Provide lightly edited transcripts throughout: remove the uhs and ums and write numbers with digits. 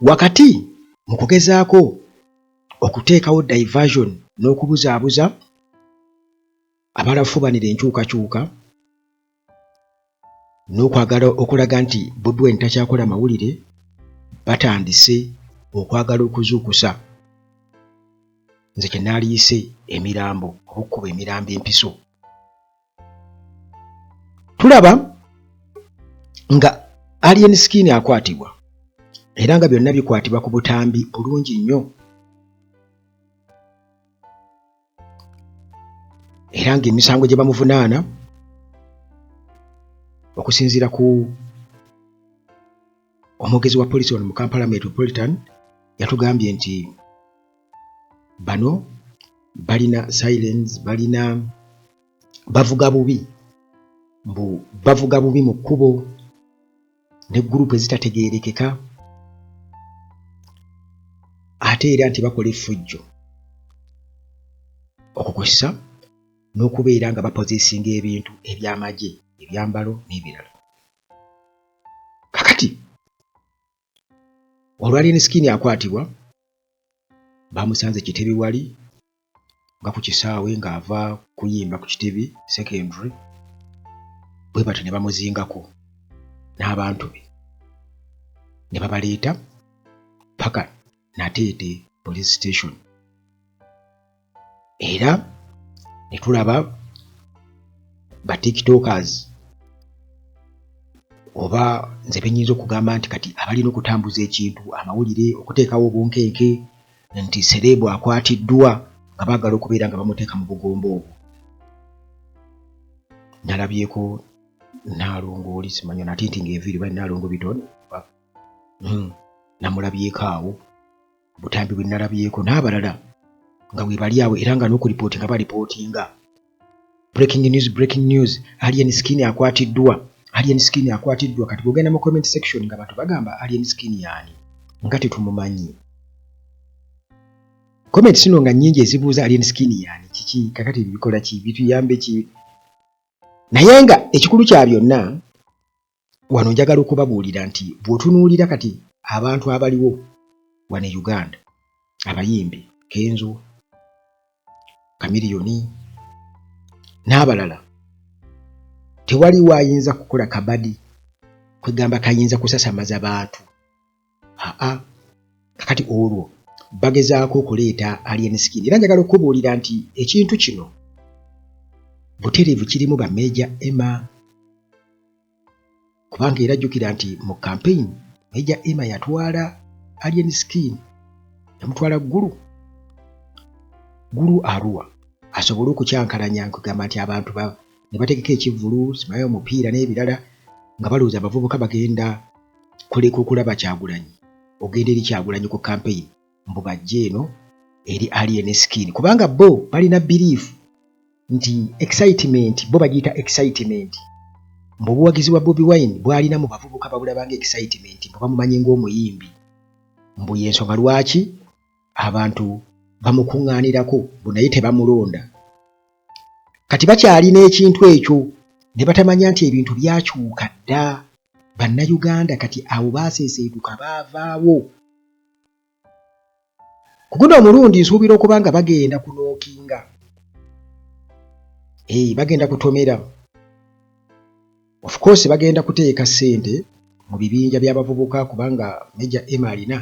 wakati mu kugezaako okuteekawo diversion n'okubuzaabuza abalafubanira enkyukakyuka n'okwagala okulaga nti Bobi Wine takyakola mawulire batandise okwagala okuzuukusa nze kye naaliyise emirambo okukkuba emirambo empiso. Tulaba nga Alien Skin akwatibwa era nga byonna bikwatibwa ku butambi bulungi nnyo era ng'emisango gye bamuvunaana okusinziira ku omwogezi wa poliisi wano mu Kampala Metropolitan yatugambye nti bano balina silence, balina bavuga bubi mu kkubo ne gurupu ezitategeerekeka ate era nti bakola effujjo okukozesa n'okubeera nga bapozesinga ebintu eby'amagye, ebyambalo n'ebirala. Kakati olwa Alien Skin akwatibwa bamusanze Kitebi wali nga ku kisaawe ng'ava kuyimba ku Kitebi secondary bwe batyo ne bamuzingako n'abantu be ne babaleeta paka Nateete police station era ne tulaba ba tiktokers oba nze benyinza okugamba nti kati abalina okutambuza ekintu amawulire okuteekawo obunkenke nti serebu akwatiddwa nga baagala okubeera nga bamuteeka mu bugombo obwo. Nalabyeko Naalongo oli simanyi nate nti ng'enviiri bali Naalongo bitono namulabyeko awo butambi bwe nalabyeko n'abalala nga we bali awo era nga n'okuripooti nga balipootinga breaking news Alien Skin akwatiddwa kati bw'ogenda mu comment section nga bantu bagamba Alien Skin yaani nga tetumumanyi. Comment sino nga nnyingi ezibuuza Alien Skin yaani kiki kakati bikola ki bituyambe ki naye nga ekikulu kya byonna wano njagala okubabuulira nti bw'otunuulira kati abantu abaliwo wano e Uganda abayimbi Kenzo Kamiliyoni n'abalala tewaliwo ayinza kukola kabadi kwegamba kayinza kusasamaza bantu kakati olwo bagezaako okuleeta Alien Skin era njagala okubuulira nti ekintu kino butereevu kirimu ba Major Emma kubanga era jjukira nti mu campaign Major Emma yatwala Alien Skin yamutwala Gulu Arua asobole okukyankalanya nkugamba nti abantu ne bategeka ekivvulu simayo omupiira n'ebirala nga balowooza abavubuka bagenda kuleka okulaba Kyagulanyi ogenda eri Kyagulanyi ku campaign mbu bajje eno eri Alien Skin kubanga bo balina belief nti excitement bo bagiyita excitement mbu obuwagizi bwa Bobi Wine bwalina mu bavubuka babulabanga excitement mbu bamumanyi ng'omuyimbi mbu y'ensonga lwaki abantu bamukuŋŋaanirako bu naye tebamulonda kati bakyalina ekintu ekyo ne batamanya nti ebintu byakyuka dda bannayuganda kati abo baaseeseetuka baavaawo ku guno omulundi nsuubira okuba nga bagenda kunookinga bagenda kutomera of course bagenda kuteeka ssente mu bibinja by'abavubuka kubanga Major Emma alina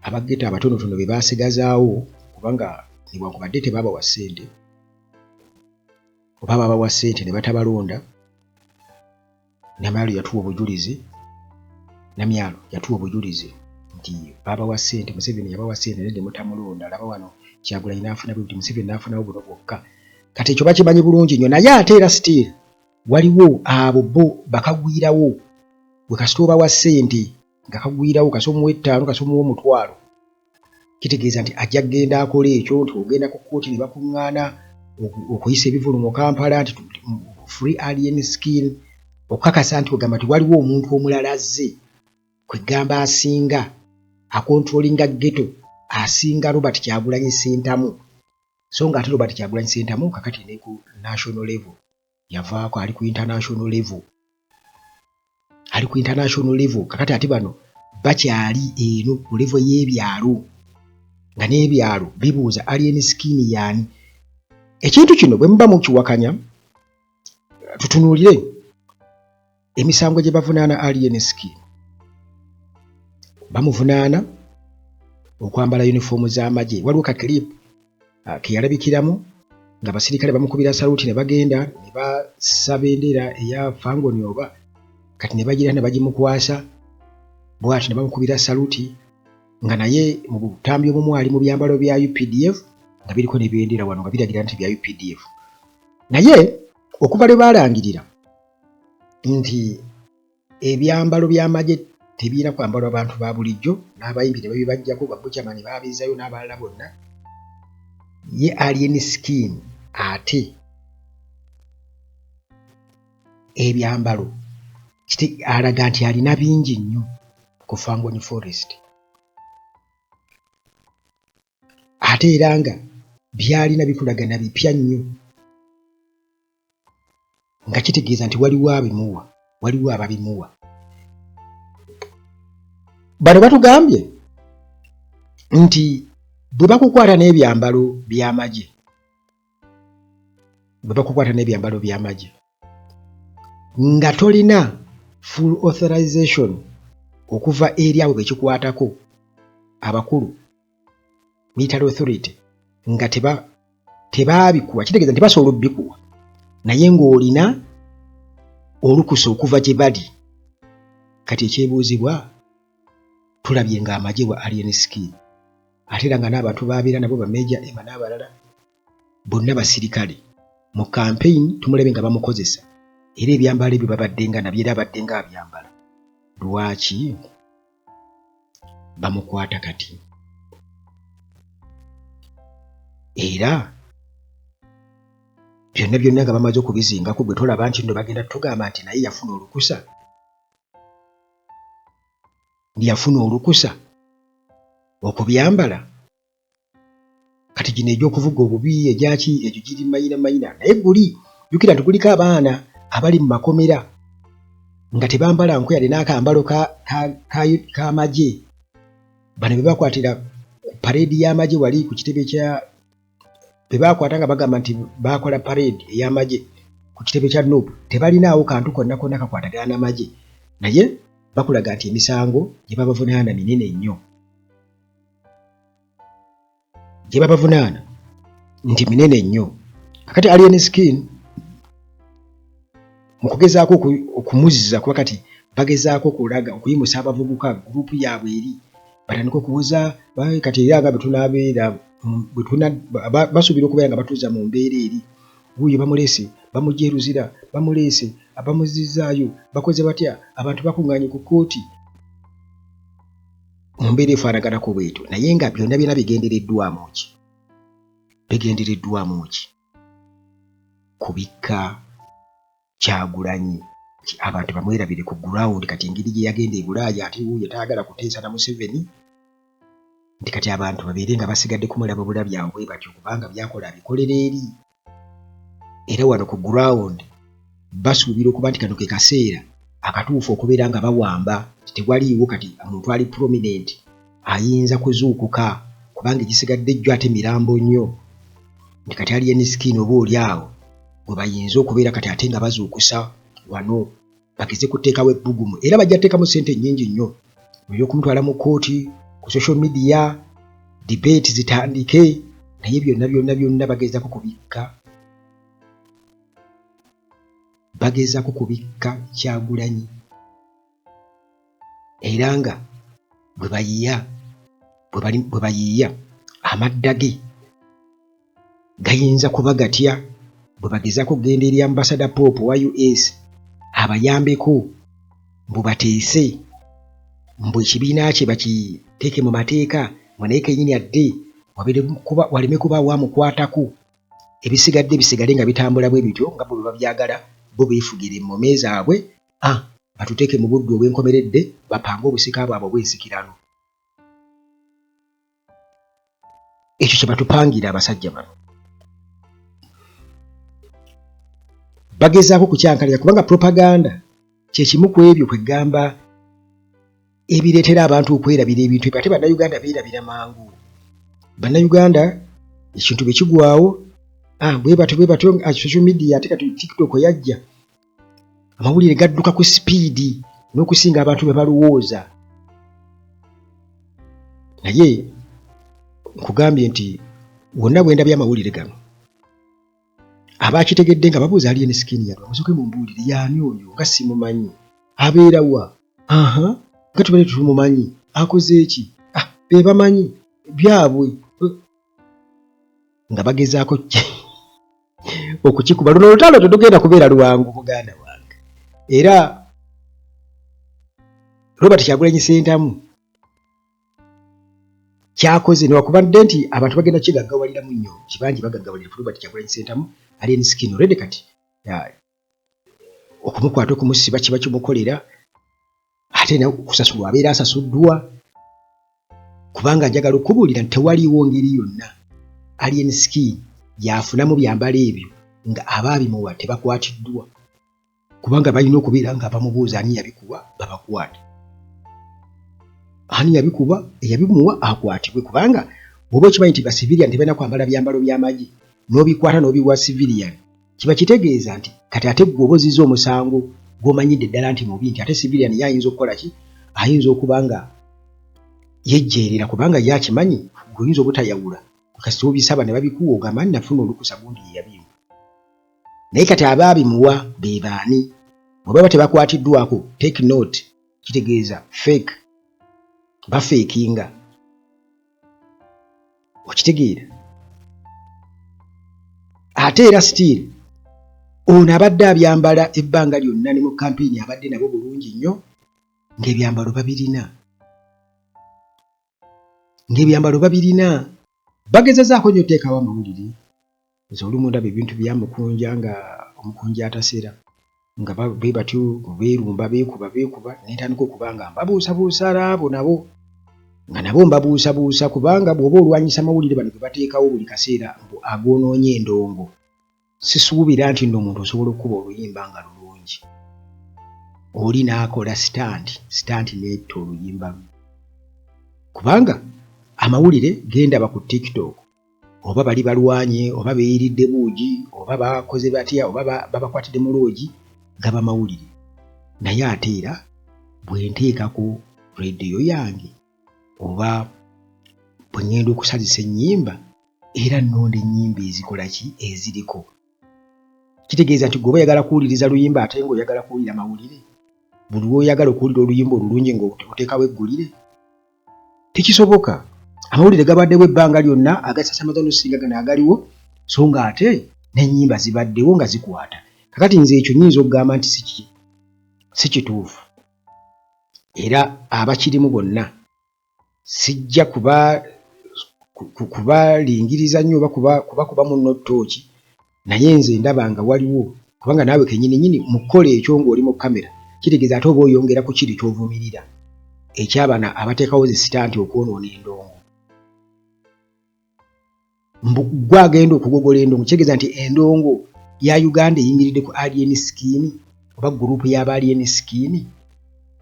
abageta abatonotono be baasigazaawo kubanga newankubadde tebaabawa ssente oba babawa ssente ne batabalonda Namyalo yatuwa obujulizi nti baabawa ssente Museveni yabawa ssente ne mutamulonda alaba wano Kyagulanyi n'afuna bwe buti Museveni n'afunawo buno bwokka kati ekyo bakimanyi bulungi nnyo naye ate era still waliwo abo bo bakagwirawo bwe kasita obawa ssente nga kagwirawo kasi omuwa 5 kasi omuwa 1,000 kitegeeza nti ajja kgenda akola ekyo nti ogenda ku kkooti ne bakuŋŋaana okuyisa ebivulu mu Kampala nti free Alien Skin okukakasa nti ogamba nti waliwo omuntu omulala azze kwegamba asinga akontrolinga ghetto asinga Robert Kyagulanyi Ssentamu so nga ate Robert Kyagulanyi Ssentamu kakati ne ku national level yavaako ali ku international level kakati ate bano bakyali eno ku level y'ebyalo nga n'ebyalo bibuuza alien skin yaani. Ekintu kino bwe muba mukiwakanya tutunuulire emisango gye bavunaana alien skin. Bamuvunaana okwambala uniform z'amagye. Waliwo ka clip ke yalabikiramu ng'abasirikale bamukubira saluti ne bagenda ne basaba endera eya Fangoni oba kati ne bagira ne bagimukwasa bw'ati ne bamukubira saluti nga naye mu butambi obumu ali mu byambalo bya UPDF nga biriko ne bendera wano nga biragira nti bya UPDF. Naye okuva lwe balangirira nti ebyambalo by'amagye tebiina kwambalwa abantu ba bulijjo n'abayimbi ne babibajjako Bwabuchamani baabizayo n'abalala bonna, ye alien skin ate ebyambalo alaga nti alina bingi nnyo ku Fangoni Forest. Ate era nga byalina bikulagana bipya nnyo nga kitegeeza nti waliwo ababimuwa. Bano batugambye nti bwe bakukwata n'ebyambalo by'amagye nga tolina full authorization okuva eri abo bekikwatako abakulu military authority nga tebaabikuwa, kitegeeza nti basobola obbikuwa naye ng'olina olukusa okuva gye bali. Kati ekyebuuzibwa tulabye ng'amagye wa alien skin ate era nga n'abantu baabeera nabo bameja Emma n'abalala bonna basirikale mu campaign tumulabe nga bamukozesa era ebyambalo ebyo babadde nga nabyo era abadde nga abyambala. Lwaki bamukwata kati? Era byonna nga bamaze okubizingako bwe tolaba nti nno bagenda tugamba nti naye yafuna olukusa okubyambala. Kati gino egy'okuvuga obubi egyaki egyo giri mayina naye guli jjukira nti guliko abaana abali mu makomera nga tebambala nko yali n'akambalo k'amagye. Bano be bakwatira ku parade y'amagye wali ku kitebe kya be bakwata nga bagamba nti bakola parade ey'amagye ku kitebe kya Nuupu tebalinaawo kantu konna kakwatagana n'amagye naye bakulaga nti emisango gye babavunaana minene nnyo. Kakati alien skin mu kugezaako okumuzza kuba kati bagezaako okulaga okuyimusa abavubuka gurupu yaabwe eri batandika okubuuza kati era nga betunaabeera basuubira okubeera nga batuuza mu mbeera eri wuuyo bamuleese bamugye Luzira bamuleese abamuzizaayo bakoze batya abantu bakuŋŋaanye ku kkooti mu mbeera efaanaganako bwetyo naye nga byonna bigendereddwamu ki? Kubikka Kyagulanyi abantu bamwerabire ku ground kati engeri gye yagenda e Bulaaya ate wuuyo taagala kuteesa na Museveni nti kati abantu babeere nga basigadde kumulaba bulabyawo bwe batyo kubanga byakola abikolera eri. Era wano ku ground basuubira okuba nti kano ke kaseera akatuufu okubeera nga bawamba tewaliiwo kati omuntu ali prominent ayinza kuzuukuka kubanga egisigadde jjo ate mirambo nnyo nti kati alien skin oba oli awo bwe bayinza okubeera kati ate nga bazuukusa wano bageze kuteekawo ebbugumu era bajja teekamu ssente nnyingi nnyo eby'okumutwala mu kkooti ku social media debate zitandike naye byonna bagezaako kubikka Kyagulanyi era nga bwe bayiiya amadda ge gayinza kuba gatya bwe bagezaako okugenda eri Ambassador Pope wa US abayambeko mbu bateese mbu ekibiina kye bakiteeke mu mateeka naye kennyini adde waleme kuba wamukwatako ebisigadde bisigale nga bitambula bwe bityo nga bwe babyagala bo beefugire emmome zaabwe batuteeke mu budde obwenkomeredde bapange obusika bwabwe obwensikirano. Ekyo kye batupangira abasajja bano. Bagezaako kukyankalira kubanga propaganda kye kimu ku ebyo kwe gamba ebireetera abantu okwerabira ebintu ebyo ate bannayuganda beerabira mangu. Bannayuganda ekintu bwe kigwawo bwe batyo social media ate kati TikTok yajja amawulire gadduka ku sipiidi n'okusinga abantu bwe balowooza. Naye nkugambye nti wonna bwe ndabye amawulire gano abaakitegedde nga babuuza Alien Skin yalwa musooke mumbuulire y'ani oyo nga simumanyi abeera wa nga tubale tutumumanyi akoze eki be bamanyi byabwe nga bagezaako okukikuba. Luno olutalo tetugenda kubeera lwangu muganda wange. Era Robert Kyagulanyi Ssentamu kyakoze newakubadde nti abantu bagenda kigaggawaliramu nnyo kibangi bagaggawalira Robert Kyagulanyi Ssentamu Alien Skin already kati okumukwata okumusiba kiba kimukolera ate nawe okusasulwa abeera asasuddwa kubanga njagala okubuulira nti tewaliiwo ngeri yonna Alien Skin yafunamu byambalo ebyo nga abaabimuwa tebakwatiddwa kubanga balina okubeera nga bamubuuza ani yabikuwa babakwate. Ani yabikuba eyabimuwa akwatibwe kubanga bw'oba okimanyi nti basivilian tebalina kwambala byambalo by'amagye n'obikwata n'obiwa civilian kiba kitegeeza nti kati ate bw'oba ozizza omusango gw'omanyidde ddala nti mubi nti ate civilian yayinza okukola ki ayinza okuba nga yejjeerera kubanga yakimanyi gweoyinza obutayawula kasi obisaba ne babikuwa ogamba nti nafuna olukusa gundi yeyabimba. Naye kati abaabimuwa be baani bwe baba tebakwatiddwako take note kitegeeza fake bafeekinga okitegeera. Ate era still ono abadde abyambala ebbanga lyonna ne mu kampeyini abadde nabo bulungi nnyo ng'ebyambalo babirina bagezezaako nnyo teekawo amawulire nze olumu ndaba ebintu byamukunja nga omukunja atasera nga be batyo beerumba beekuba n'entandika okuba nga mbabuusabuusa abo nabo nga nabo mbabuusabuusa kubanga bw'oba olwanyisa amawulire bano ge bateekawo buli kaseera agoonoonye endongo sisuubira nti nno omuntu osobola okuba oluyimba nga lulungi oli n'akola sitanti n'etta oluyimba lwe kubanga amawulire gendaba ku TikTok oba bali balwanye oba beeyiridde buugi oba bakoze batya oba babakwatidde mu loogi gaba mawulire. Naye ate era bwe nteekako rediyo yange oba bwe ngenda okusazisa ennyimba era nnonda ennyimba ezikola ki eziriko kitegeeza nti gwe oyagala kuwuliriza luyimba ate ng'oyagala kuwulira mawulire buli lw'oyagala okuwulira oluyimba olulungi ng'oteekawo eggulire tekisoboka. Amawulire gabaddewo ebbanga lyonna agasasamaza n'osinga gano agaliwo so nga ate n'ennyimba zibaddewo nga zikwata. Kakati nze ekyo nnyinza okugamba nti si kituufu era abakirimu bonna sijja kubalingiriza nnyo oba kuba munno ttooki naye nze ndaba nga waliwo kubanga naawe kennyini mu kukola ekyo ng'oli mu kamera kitegeeza ate oba oyongera ku kiri ky'ovumirira ekyabana abateekawo ze sitanti okwonoona endongo gwagenda okugogola endongo kitegeeza nti endongo ya Uganda eyimiridde ku Alien Skin oba gurupu y'aba Alien Skin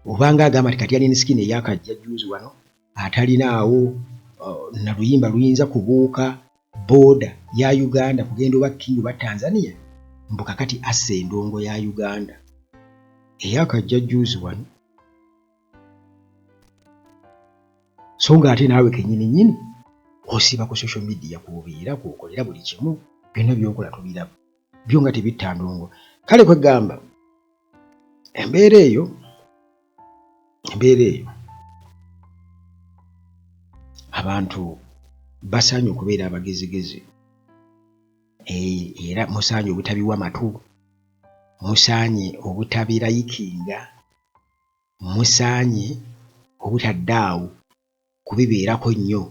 obanga agamba nti kati Alien Skin eyakajja juzi wano atalinaawo na luyimba luyinza kubuuka booda ya Uganda kugenda oba Kenya oba Tanzania mbuka kati assa endongo ya Uganda eyakajja juzi wano so nga ate naawe kennyini osiba ku social media kubiira kukolera buli kimu byonna byokola tubiraba byo nga tebitta ndongo. Kale kwegamba embeera eyo abantu basaanye okubeera abagezigezi era musaanye obutabiwa matu musaanye obutabirayikinga musaanye obutaddaawo kubibeerako nnyo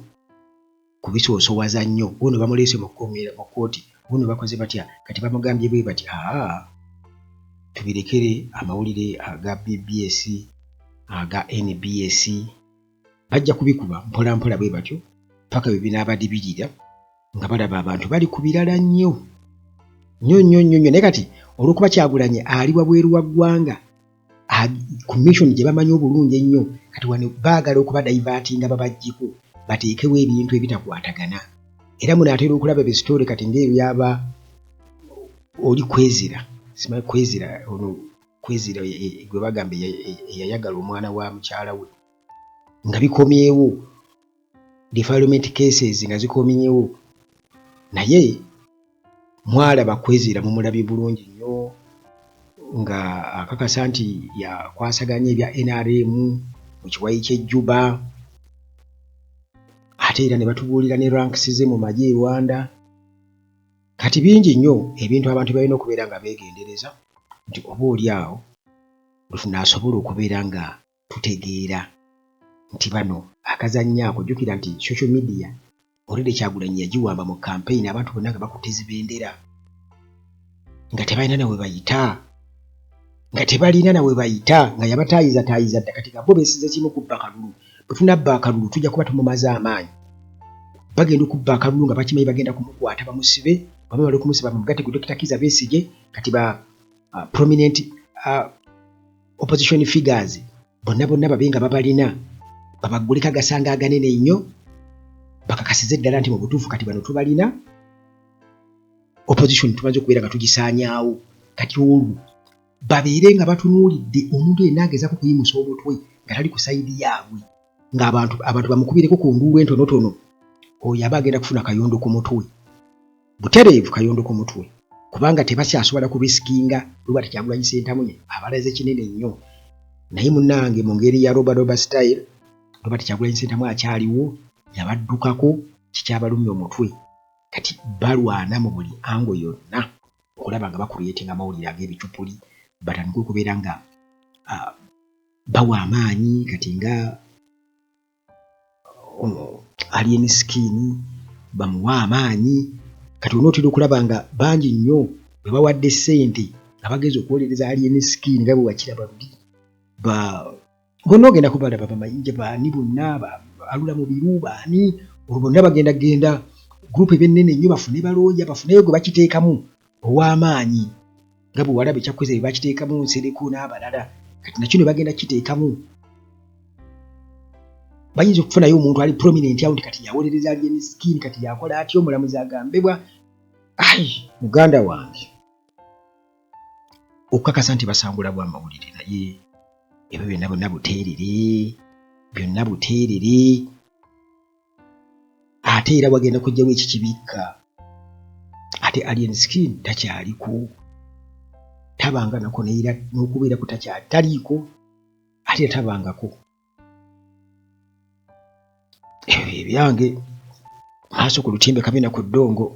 kubisoosowaza nnyo buno bamuleese mu kkooti buno bakoze batya kati bamugambye bwe bati tubirekere amawulire aga BBS aga NBS bajja kubikuba mpola mpola bwe batyo paka bwe binaabadibirira nga balaba abantu bali ku birala nnyo naye kati olw'okuba Kyagulanyi ali wabweru wa ggwanga commission gye bamanyi obulungi ennyo kati wano baagala okuba divertinga babaggyeko bateekewo ebintu ebitakwatagana era munaatera okulaba ebisitole kati ng'ebyaba oli kwezira simanyi kwezira gwe bagamba eyayagala omwana wa mukyala we nga bikomyewo defilement cases nga zikomyewo naye mwalaba kwezira mumulabye bulungi nnyo nga akakasa nti yakwasaganya ebya NRM mu kiwayi ky'Ejjuba ate era ne batubuulira ne ranks ze mu magye e Rwanda kati bingi nnyo ebintu abantu balina okubeera nga beegendereza nti oba oli awo tunaasobola okubeera nga tutegeera nti bano akazannya ako jjukira nti social media olede Kyagulanyi yagiwamba mu campaign abantu bonna nga bakutte zibendera nga tebalina nawe bayita nga yabataayiza dda kati nga bo beesize kimu kubba akalulu bwe tunabba akalulu tujja kuba tumumaze amaanyi bagenda okubba akalulu nga bakimanyi bagenda kumukwata bamusibe bamala okumusiba bamugate ku Dr. Kizza Besigye kati ba prominent opposition figures bonna babe nga babalina babagulika gasanga aganene ennyo bakakasize ddala nti mu butuufu kati bano tubalina opposition tumaze okubeera nga tugisaanyaawo kati olwo babeere nga batunuulidde omuntu yenna agezaako kuyimusa omutwe nga tali ku sayidi yaabwe ng'abantu bamukubireko ku nduulu entonotono oyo aba agenda kufuna kayondo ku mutwe butereevu kayondo ku mutwe kubanga tebakyasobola kubisikinga lweba Kyagulanyi Ssentamunye abalaze kinene nnyo naye munnange mu ngeri ya roba style lweba Kyagulanyi Ssentamunye akyaliwo yabaddukako kikyabalumya omutwe kati balwana mu buli ango yonna okulaba nga bakuleetinga amawulire ag'ebicupuli batandika okubeera nga bawa amaanyi kati nga Alien Skin bamuwa amaanyi kati onootera okulaba nga bangi nnyo bwe bawadde ssente nga bageza okuwolereza Alien Skin nga bwe wakiraba luli bonna ogenda kubalaba bamayinja baani bonna alula mu biru baani olwo bonna bagenda gurupu ebennene nnyo bafune balooya bafuneyo gwe bakiteekamu ow'amaanyi nga bwe walaba ekyakweza bye bakiteekamu Nsereko n'abalala kati nakyo ne bagenda kiteekamu bayinza okufunayo omuntu ali prominent awo nti kati yawolereza Alien Skin kati yakola atya omulamuzi agambebwa muganda wange okukakasa nti basangula bwa mawulire naye ebyo byonna buteerere ate era wagenda kujjawo ekikibikka ate Alien Skin takyaliko tabanga nako neera n'okubeera ku taliiko ate tabangako ebyange maaso ku lutimbe kabina ku ddongo